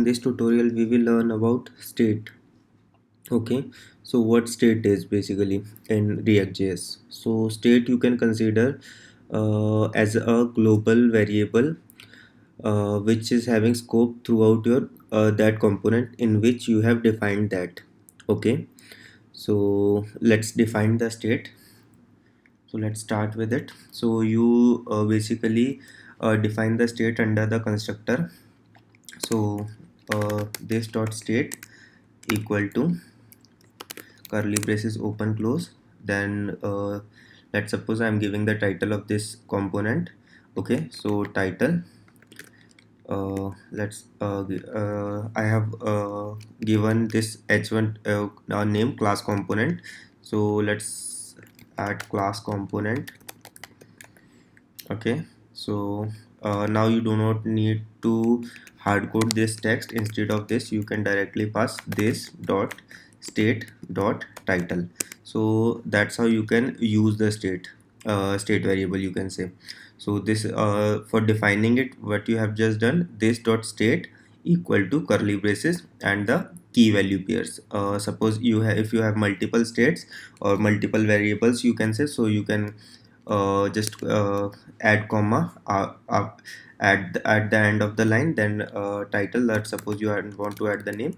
In this tutorial we will learn about state. Okay, so what state is basically in React.js. So state you can consider as a global variable which is having scope throughout your that component in which you have defined that. Okay, so let's define the state. So let's start with it. So you basically define the state under the constructor. So this dot state equal to curly braces open close. Then let's suppose I'm giving the title of this component. Okay, so title, I have given this h1 name class component. So let's add class component. Okay, so now you do not need to hard code this text. Instead of this you can directly pass this dot state dot title. So that's how you can use the state variable, you can say. So this for defining it, what you have just done, this dot state equal to curly braces and the key value pairs. Suppose you have, if you have multiple states or multiple variables, you can say, so you can just add comma at the end of the line, then title. Let's suppose you want to add the name,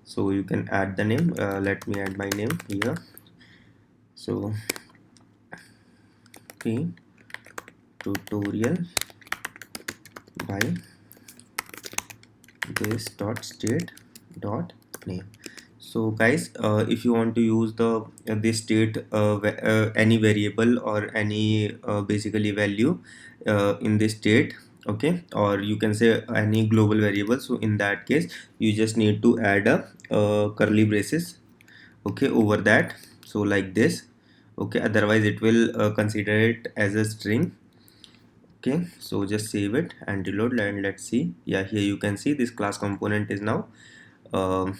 so you can add the name. Let me add my name here. So okay, tutorial by this dot state dot name. So guys, if you want to use the this state any variable or any basically value in this state, okay, or you can say any global variable, so in that case you just need to add a curly braces, okay, over that, so like this. Okay, otherwise it will consider it as a string. Okay, so just save it and reload, and let's see. Yeah, here you can see this class component is now um,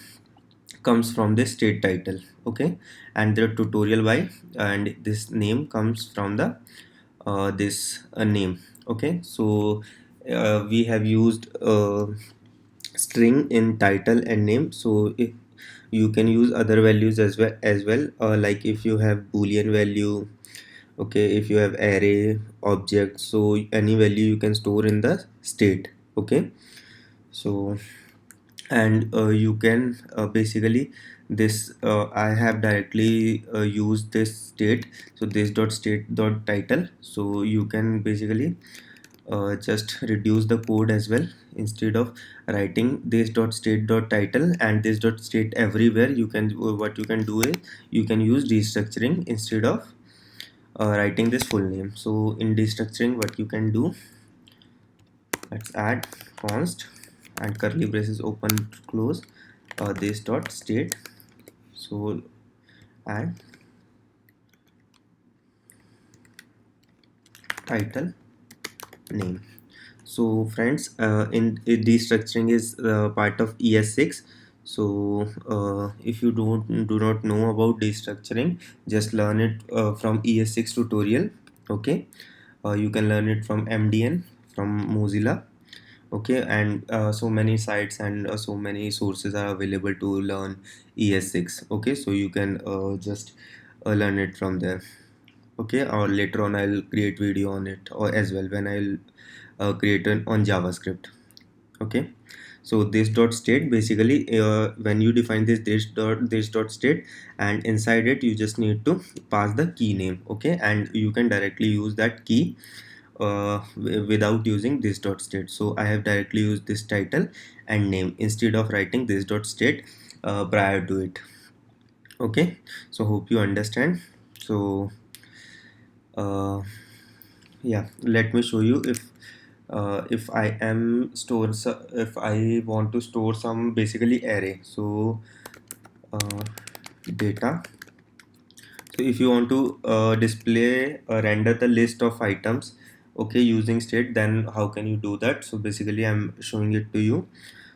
comes from the state title. Okay, and the tutorial by, and this name comes from the this name. Okay, so we have used string in title and name. So if you can use other values as well, like if you have boolean value, okay, if you have array object, so any value you can store in the state. Okay, so and you can basically this I have directly used this state, so this dot state dot title, so you can basically just reduce the code as well. Instead of writing this dot state dot title and this dot state everywhere, you can what you can do is you can use destructuring instead of writing this full name. So in destructuring, what you can do, let's add const and curly braces open close this dot state, so and title name. So friends, in destructuring is part of ES6. So if you do not know about destructuring, just learn it from ES6 tutorial. Okay, you can learn it from MDN, from Mozilla. Okay, and so many sites and so many sources are available to learn ES6. Okay, so you can just learn it from there. Okay, or later on I'll create video on it, or as well when I'll create an on JavaScript. Okay, so this dot state basically, when you define this dot state, and inside it you just need to pass the key name. Okay, and you can directly use that key without using this dot state. So I have directly used this title and name instead of writing this dot state prior to it. Okay, so hope you understand. So yeah, let me show you. If I am if I want to store some basically array, so uh, data. So if you want to display render the list of items, okay, using state, then how can you do that? So basically I'm showing it to you.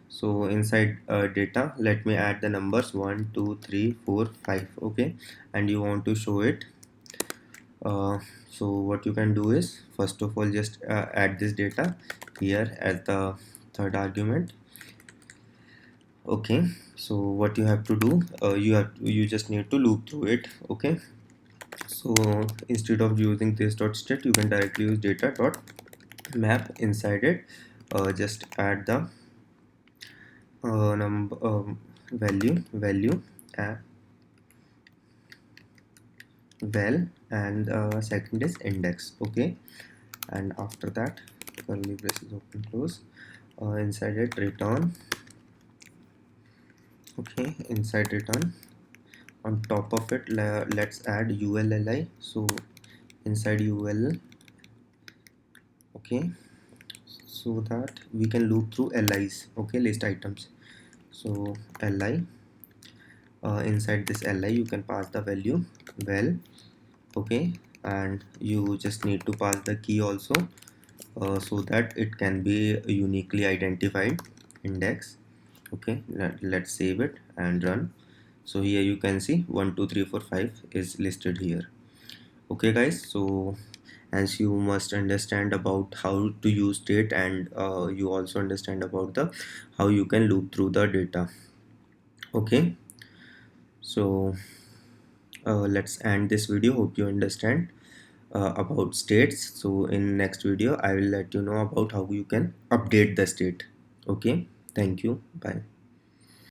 So inside data, let me add the numbers 1 2 3 4 5. Okay, and you want to show it. So what you can do is, first of all, just add this data here as the third argument. Okay, so what you have to do, you just need to loop through it. Okay, so instead of using this dot state, you can directly use data dot map. Inside it, just add the number value uh, val, and second is index. Okay, and after that, curly braces open close, inside it return. Okay, inside return, on top of it, let's add ulli. So inside ul, okay, so that we can loop through lis. Okay, list items. So li, inside this li you can pass the value val. Okay, and you just need to pass the key also, so that it can be uniquely identified index. Okay, let's save it and run. So here you can see 1 2 3 4 5 is listed here. Okay guys, so as you must understand about how to use state, and you also understand about the how you can loop through the data. Okay, so let's end this video. Hope you understand about states. So in next video I will let you know about how you can update the state. Okay, thank you, bye.